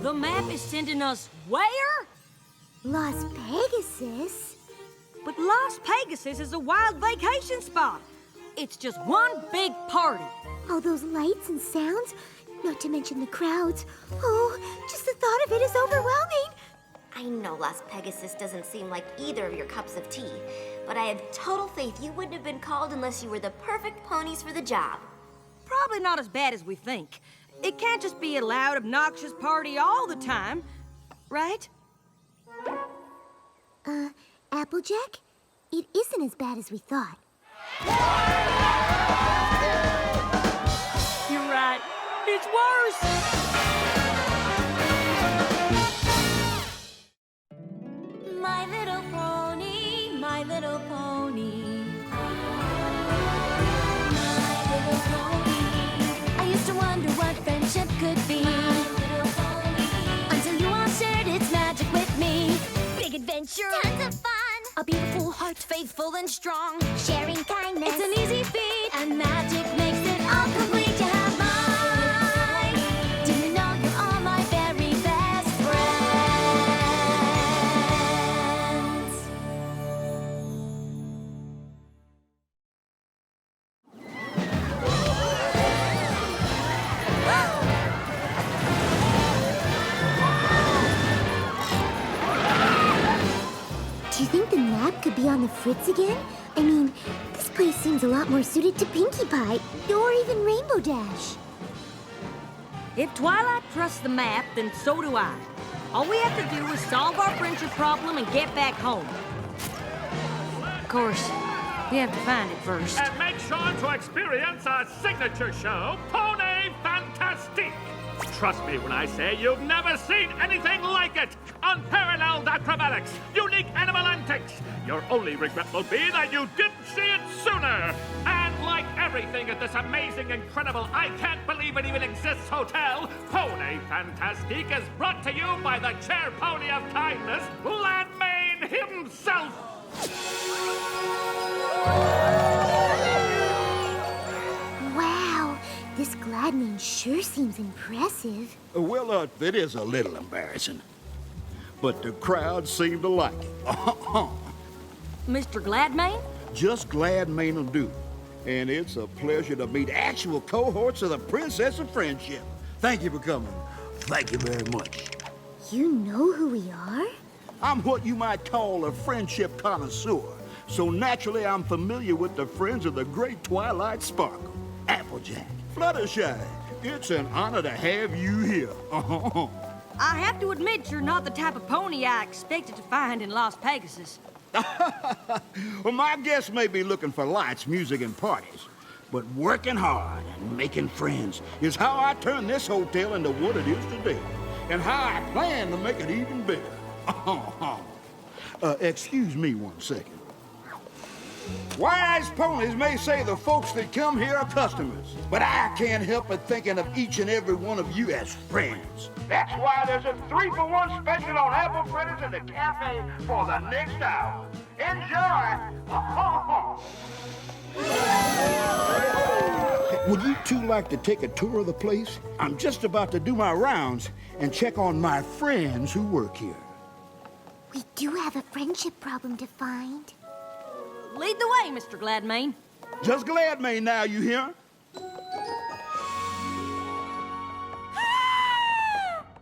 The map is sending us where? Las Pegasus? But Las Pegasus is a wild vacation spot. It's just one big party. All those lights and sounds, not to mention the crowds. Oh, just the thought of it is overwhelming. I know Las Pegasus doesn't seem like either of your cups of tea, but I have total faith you wouldn't have been called unless you were the perfect ponies for the job. Probably not as bad as we think. It can't just be a loud, obnoxious party all the time, right? Applejack? It isn't as bad as we thought. You're right. It's worse. My little pony, my little pony. My little pony. I used to wonder what friendship could be. My little pony. Until you all shared its magic with me. Big adventure. Tons of fun. A beautiful heart, faithful and strong. Sharing kindness. It's an easy feat. And magic makes it all complete. You have mine. Do you know you're all my very best Do you think the map could be on the fritz again? I mean, this place seems a lot more suited to Pinkie Pie, or even Rainbow Dash. If Twilight trusts the map, then so do I. All we have to do is solve our friendship problem and get back home. Of course, we have to find it first. And make sure to experience our signature show, Pony Fantastique. Trust me when I say you've never seen anything like it. Unparalleled acrobatics, unique animal antics. Your only regret will be that you didn't see it sooner. And like everything at this amazing, incredible, I can't believe it even exists hotel, Pony Fantastique is brought to you by the chair pony of kindness, Landmane himself. Wow, this Gladmane sure seems impressive. Well, it is a little embarrassing. But the crowd seemed to like it. Mr. Gladmane? Just Gladmane will do. And it's a pleasure to meet actual cohorts of the Princess of Friendship. Thank you for coming. Thank you very much. You know who we are? I'm what you might call a friendship connoisseur. So naturally, I'm familiar with the friends of the great Twilight Sparkle. Applejack, Fluttershy, it's an honor to have you here. I have to admit you're not the type of pony I expected to find in Las Pegasus. Well, my guests may be looking for lights, music, and parties, but working hard and making friends is how I turn this hotel into what it is today, and how I plan to make it even bigger. Excuse me one second. Wise ponies may say the folks that come here are customers, but I can't help but thinking of each and every one of you as friends. That's why there's a 3-for-1 special on apple fritters in the cafe for the next hour. Enjoy! Would you two like to take a tour of the place? I'm just about to do my rounds and check on my friends who work here. We do have a friendship problem to find. Lead the way, Mr. Gladmane. Just Gladmane now, you hear?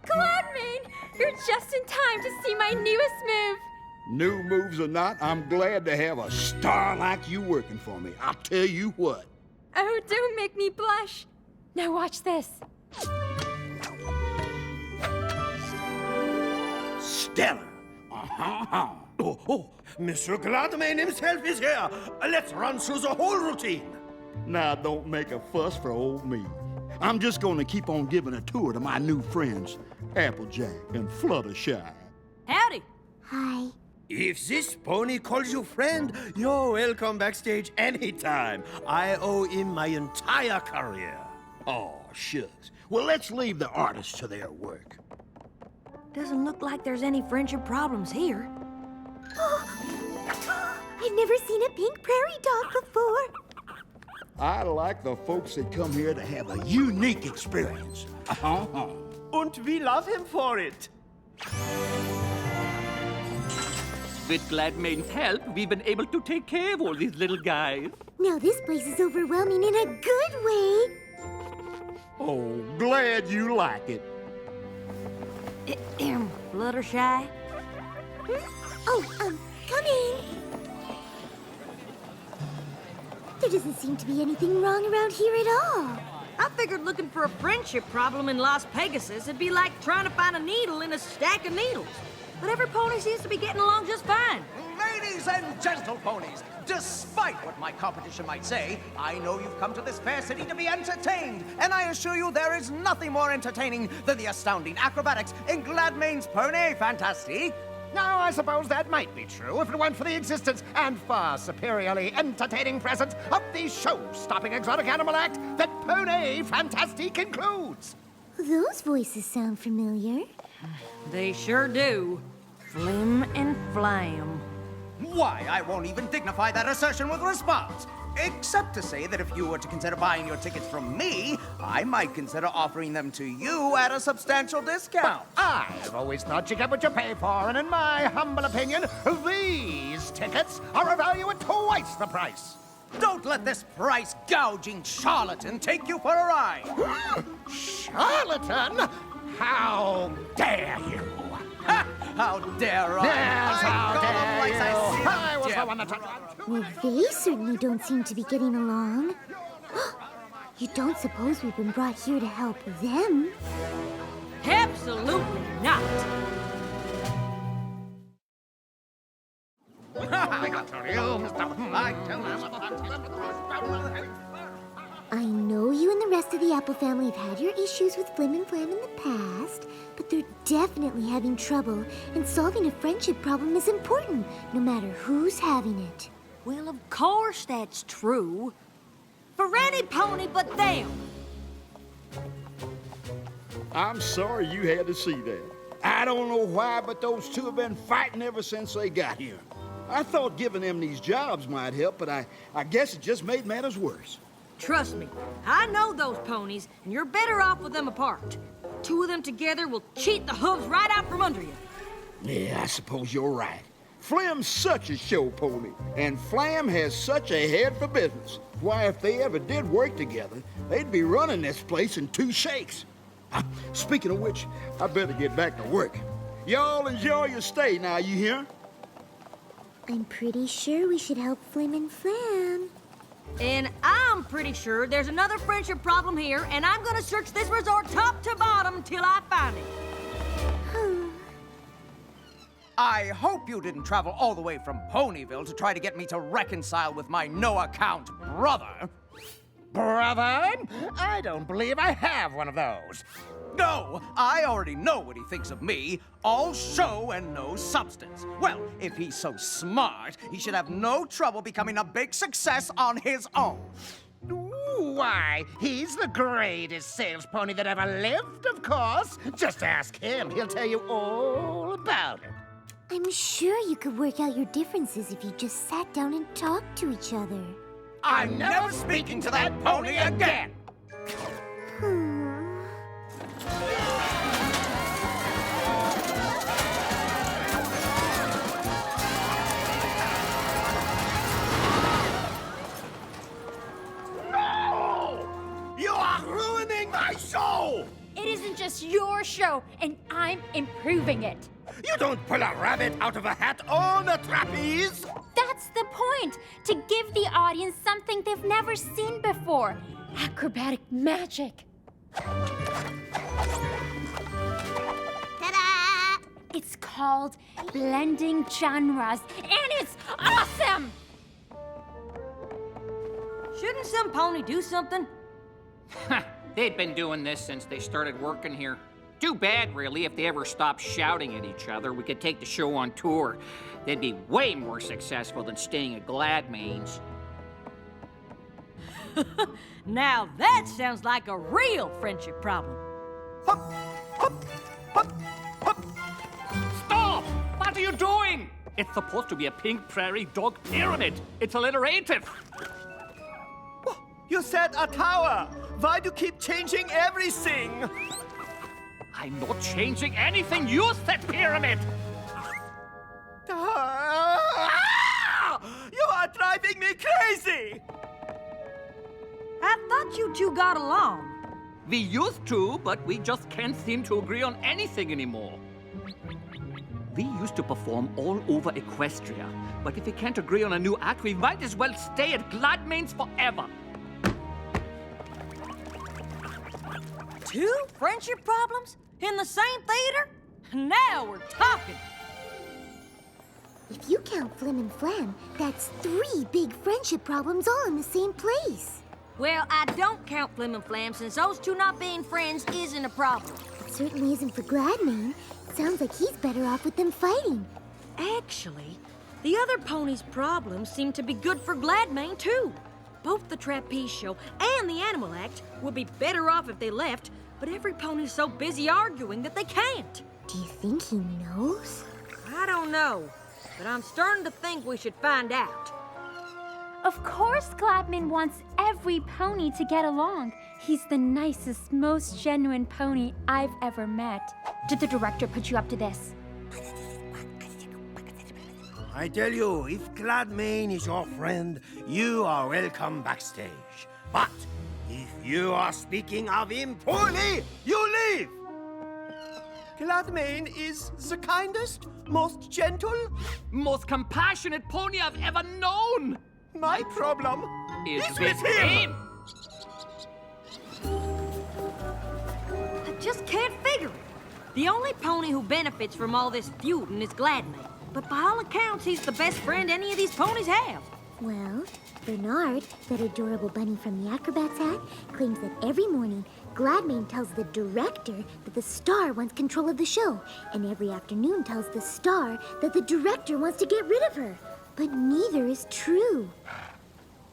Gladmane! You're just in time to see my newest move. New moves or not, I'm glad to have a star like you working for me. I'll tell you what. Oh, don't make me blush. Now watch this. Stellar. Oh, Mr. Gladmane himself is here. Let's run through the whole routine. Now, don't make a fuss for old me. I'm just going to keep on giving a tour to my new friends, Applejack and Fluttershy. Howdy. Hi. If this pony calls you friend, you're welcome backstage anytime. I owe him my entire career. Oh, shucks. Well, let's leave the artists to their work. Doesn't look like there's any friendship problems here. I've never seen a pink prairie dog before. I like the folks that come here to have a unique experience. Und we love him for it. With Gladmane's help, we've been able to take care of all these little guys. Now this place is overwhelming in a good way. Oh, glad you like it. Fluttershy? Oh, come in. There doesn't seem to be anything wrong around here at all. I figured looking for a friendship problem in Las Pegasus would be like trying to find a needle in a stack of needles. But every pony seems to be getting along just fine. Ladies and gentle ponies, despite what my competition might say, I know you've come to this fair city to be entertained, and I assure you there is nothing more entertaining than the astounding acrobatics in Gladmane's Pony Fantastique. Now, I suppose that might be true if it weren't for the existence and far superiorly entertaining presence of the show-stopping exotic animal act that Pony Fantastique includes. Those voices sound familiar. They sure do. Flim and Flam. Why, I won't even dignify that assertion with response. Except to say that if you were to consider buying your tickets from me, I might consider offering them to you at a substantial discount. I've always thought you get what you pay for, and in my humble opinion, these tickets are a value at twice the price. Don't let this price-gouging charlatan take you for a ride. Charlatan? How dare you? How dare I? Yes, how dare you? I was the one that... Well, they certainly don't seem to be getting along. You don't suppose we've been brought here to help them? Absolutely not. I know you and the rest of the Apple family have had your issues with Flim and Flam in the past, but they're definitely having trouble, and solving a friendship problem is important, no matter who's having it. Well, of course that's true. For any pony but them. I'm sorry you had to see that. I don't know why, but those two have been fighting ever since they got here. I thought giving them these jobs might help, but I guess it just made matters worse. Trust me, I know those ponies, and you're better off with them apart. Two of them together will cheat the hooves right out from under you. Yeah, I suppose you're right. Flim's such a show pony, and Flam has such a head for business. Why, if they ever did work together, they'd be running this place in 2 shakes. Speaking of which, I better get back to work. Y'all enjoy your stay now, you hear? I'm pretty sure we should help Flim and Flam. And I'm pretty sure there's another friendship problem here, and I'm gonna search this resort top to bottom till I find it. I hope you didn't travel all the way from Ponyville to try to get me to reconcile with my no-account brother. Brother? I don't believe I have one of those. No, I already know what he thinks of me. All show and no substance. Well, if he's so smart, he should have no trouble becoming a big success on his own. Why, he's the greatest sales pony that ever lived, of course. Just ask him. He'll tell you all about it. I'm sure you could work out your differences if you just sat down and talked to each other. I'm never speaking to that pony again! No! You are ruining my show! It isn't just your show, and I'm improving it. You don't pull a rabbit out of a hat on a trapeze! That's the point, to give the audience something they've never seen before. Acrobatic magic. Ta-da! It's called blending genres, and it's awesome! Shouldn't some pony do something? They'd been doing this since they started working here. Too bad, really, if they ever stopped shouting at each other. We could take the show on tour. They'd be way more successful than staying at Gladmane's. Now that sounds like a real friendship problem. Stop! What are you doing? It's supposed to be a pink prairie dog pyramid. It's alliterative. You said a tower. Why do you keep changing everything? I I'm not changing anything. You set pyramid. You are driving me crazy! I thought you two got along. We used to, but we just can't seem to agree on anything anymore. We used to perform all over Equestria, but if we can't agree on a new act, we might as well stay at Gladmain's forever. Two friendship problems in the same theater? Now we're talking. If you count Flim and Flam, that's 3 big friendship problems all in the same place. Well, I don't count Flim and Flam since those two not being friends isn't a problem. It certainly isn't for Gladmain. Sounds like he's better off with them fighting. Actually, the other ponies' problems seem to be good for Gladmain, too. Both the Trapeze Show and the Animal Act would be better off if they left, but every pony's so busy arguing that they can't. Do you think he knows? I don't know, but I'm starting to think we should find out. Of course Gladmain wants every pony to get along. He's the nicest, most genuine pony I've ever met. Did the director put you up to this? I tell you, if Gladmain is your friend, you are welcome backstage. But if you are speaking of him poorly, you leave! Gladmain is the kindest, most gentle, Most compassionate pony I've ever known. my problem Is is with him! I just can't figure it. The only pony who benefits from all this feuding is Gladmain. But by all accounts, he's the best friend any of these ponies have. Well, Bernard, that adorable bunny from the Acrobat's hat, claims that every morning Gladmain tells the director that the star wants control of the show, and every afternoon tells the star that the director wants to get rid of her. But neither is true.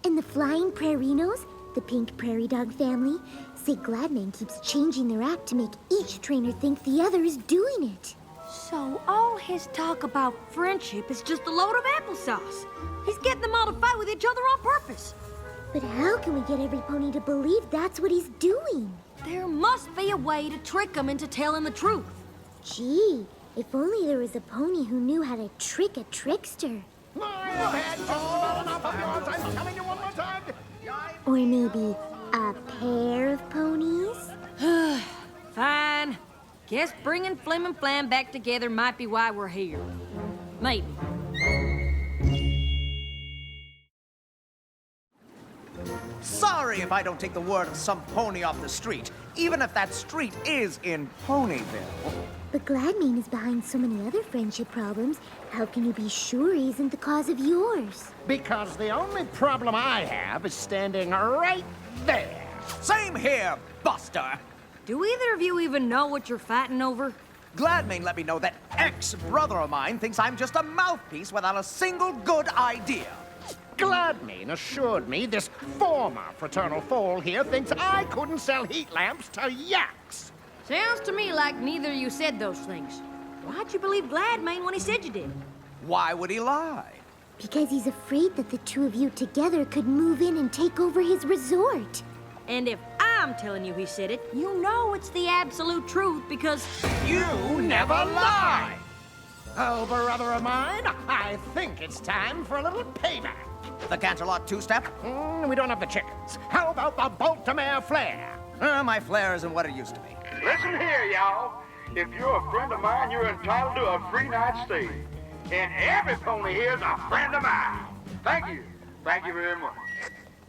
And the Flying Prairinos, the pink prairie dog family, say Gladmain keeps changing their act to make each trainer think the other is doing it. So all his talk about friendship is just a load of applesauce. He's getting them all to fight with each other on purpose. But how can we get every pony to believe that's what he's doing? There must be a way to trick them into telling the truth. Gee, if only there was a pony who knew how to trick a trickster. Or maybe a pair of ponies? Fine. Guess bringing Flim and Flam back together might be why we're here. Maybe. Sorry if I don't take the word of some pony off the street, even if that street is in Ponyville. But Gladmain is behind so many other friendship problems. How can you be sure he isn't the cause of yours? Because the only problem I have is standing right there. Same here, Buster. Do either of you even know what you're fighting over? Gladmain let me know that ex-brother of mine thinks I'm just a mouthpiece without a single good idea. Gladmain assured me this former fraternal foal here thinks I couldn't sell heat lamps to yaks. Sounds to me like neither of you said those things. Why'd you believe Gladmain when he said you did? Why would he lie? Because he's afraid that the two of you together could move in and take over his resort. And if I'm telling you he said it, you know it's the absolute truth because... You never lie! Oh, brother of mine, I think it's time for a little payback. The Canterlot two-step? We don't have the chickens. How about the Baltimore flare? My flair isn't what it used to be. Listen here, y'all. If you're a friend of mine, you're entitled to a free night stay. And every pony here is a friend of mine. Thank you. Thank you very much.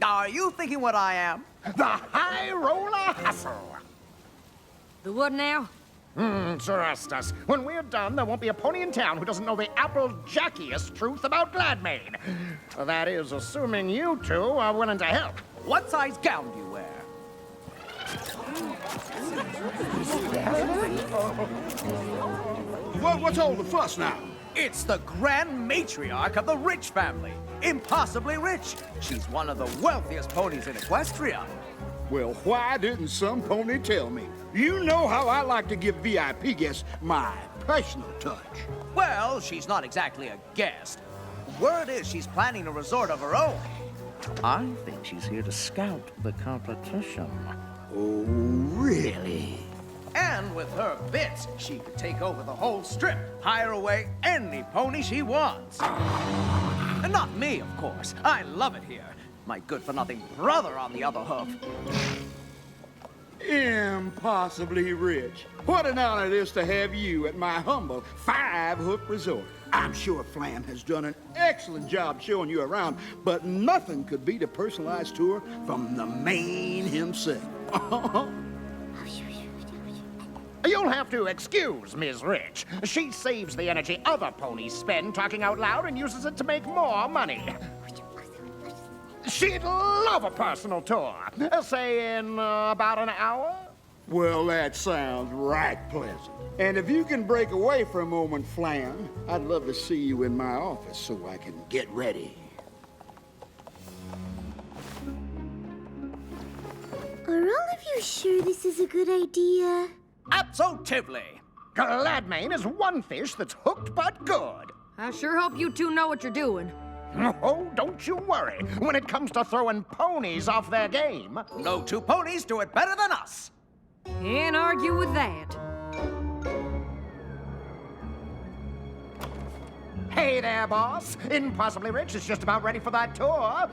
Are you thinking what I am? The High Roller Hustle. The what now? Trust when we're done, there won't be a pony in town who doesn't know the apple-jackiest truth about Gladmain. That is, assuming you two are willing to help. What size gown do you wear? What's all the fuss now? It's the grand matriarch of the Rich family. Impossibly rich. She's one of the wealthiest ponies in Equestria. Well, why didn't some pony tell me? You know how I like to give VIP guests my personal touch. Well, she's not exactly a guest. Word is she's planning a resort of her own. I think she's here to scout the competition. Oh, really? And with her bits, she could take over the whole strip, hire away any pony she wants. And not me, of course. I love it here. My good-for-nothing brother on the other hoof. Impossibly rich. What an honor it is to have you at my humble five-hook resort. I'm sure Flam has done an excellent job showing you around, but nothing could beat a personalized tour from the man himself. You'll have to excuse Ms. Rich. She saves the energy other ponies spend talking out loud and uses it to make more money. She'd love a personal tour. Say in about an hour? Well, that sounds right pleasant. And if you can break away for a moment, Flam, I'd love to see you in my office so I can get ready. Are all of you sure this is a good idea? Absolutely. Gladmane is one fish that's hooked but good. I sure hope you two know what you're doing. Oh, don't you worry. When it comes to throwing ponies off their game, No two ponies do it better than us. Can't argue with that. hey there, boss. Impossibly Rich is just about ready for that tour.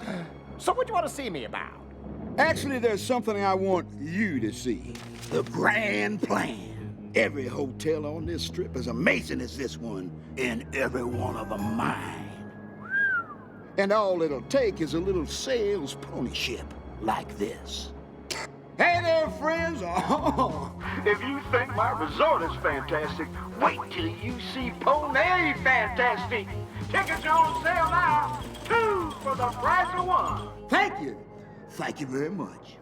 So what do you want to see me about? Actually, there's something I want you to see. The grand plan. Every hotel on this strip is amazing as this one, and every one of them mine. And all it'll take is a little sales pony ship like this. Hey there, friends. Oh, if you think my resort is fantastic, wait till you see Pony Fantastic. Tickets are on sale now. 2 for the price of 1. Thank you. Thank you very much.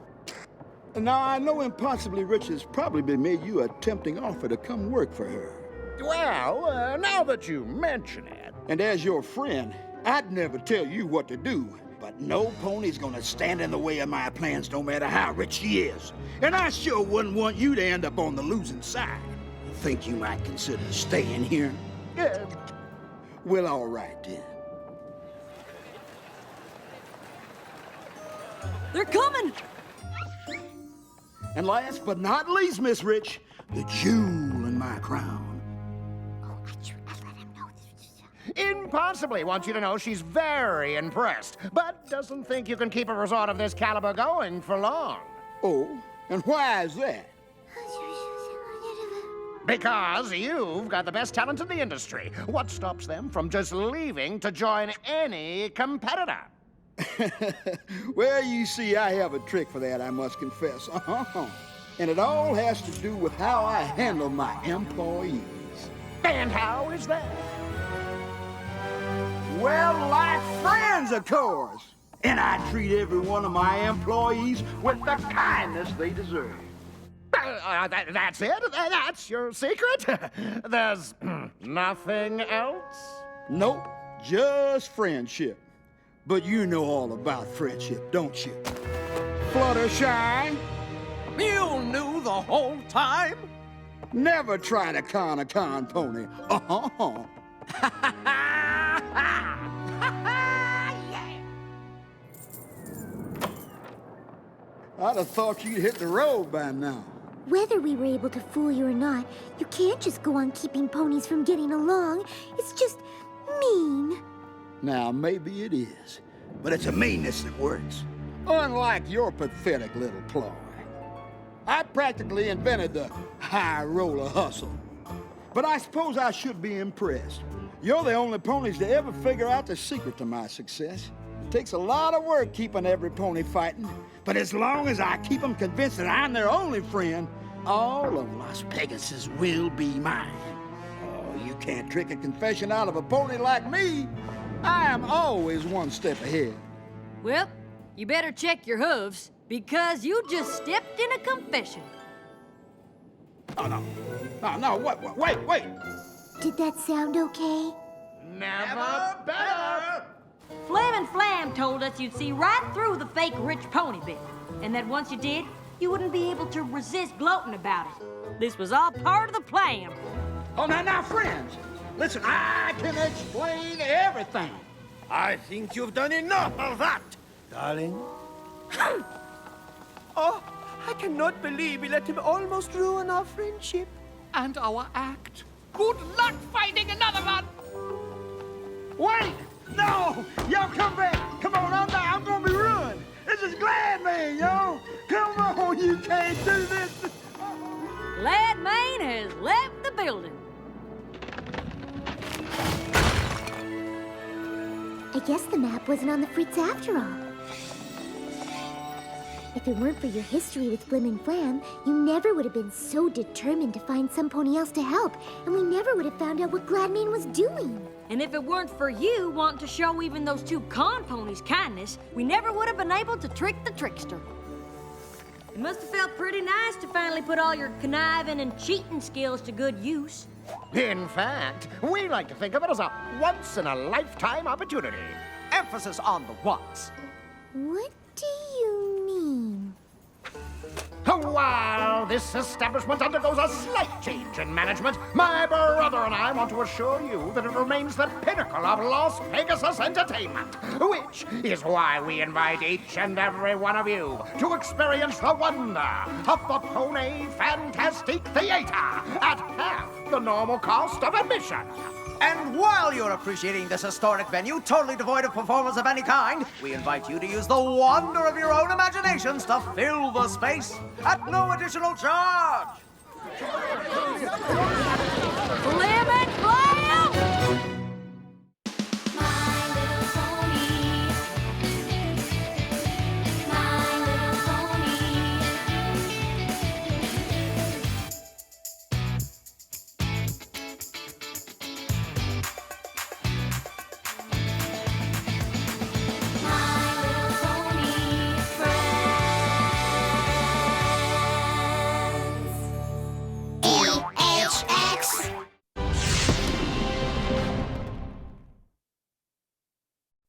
Now, I know Impossibly Rich has probably made you a tempting offer to come work for her. Well, now that you mention it. And as your friend, I'd never tell you what to do, but no pony's gonna stand in the way of my plans no matter how rich she is. And I sure wouldn't want you to end up on the losing side. Think you might consider staying here? Well, all right then. They're coming! And last but not least, Miss Rich, the jewel in my crown. Impossibly wants you to know she's very impressed, but doesn't think you can keep a resort of this caliber going for long. Oh, and why is that? Because you've got the best talent in the industry. What stops them from just leaving to join any competitor? Well, you see, I have a trick for that, I must confess. And it all has to do with how I handle my employees. And how is that? Well, like friends, of course. And I treat every one of my employees with the kindness they deserve. That's it? That's your secret? There's nothing else? Nope, just friendship. But you know all about friendship, don't you? Fluttershy? You knew the whole time? Never try to con a con pony. I'd have thought you'd hit the road by now. Whether we were able to fool you or not, you can't just go on keeping ponies from getting along. It's just mean. Now, maybe it is, but it's a meanness that works. Unlike your pathetic little ploy. I practically invented the high roller hustle. But I suppose I should be impressed. You're the only ponies to ever figure out the secret to my success. It takes a lot of work keeping every pony fighting, but as long as I keep them convinced that I'm their only friend, all of Las Pegasus will be mine. Oh, you can't trick a confession out of a pony like me. I am always one step ahead. Well, you better check your hooves, because you just stepped in a confession. Oh, no, wait. Did that sound okay? Never better! Flam and Flam told us you'd see right through the fake rich pony bit, and that once you did, you wouldn't be able to resist gloating about it. This was all part of the plan. Oh, now, friends, listen, I can explain everything. I think you've done enough of that, darling. Oh, I cannot believe we let him almost ruin our friendship. And our act. Good luck finding another one! Wait! No! Y'all come back! Come on, I'm gonna be ruined! This is Glad Man, yo! Come on, you can't do this! Glad Main has left the building. I guess the map wasn't on the Fritz after all. If it weren't for your history with Flim and Flam, you never would have been so determined to find some pony else to help, and we never would have found out what Gladmane was doing. And if it weren't for you wanting to show even those two con ponies kindness, we never would have been able to trick the trickster. It must have felt pretty nice to finally put all your conniving and cheating skills to good use. In fact, we like to think of it as a once-in-a-lifetime opportunity. Emphasis on the once. What do you mean? While this establishment undergoes a slight change in management, my brother and I want to assure you that it remains the pinnacle of Las Pegasus entertainment, which is why we invite each and every one of you to experience the wonder of the Pony Fantastique Theater at half the normal cost of admission. And while you're appreciating this historic venue, totally devoid of performance of any kind, we invite you to use the wonder of your own imaginations to fill the space at no additional charge.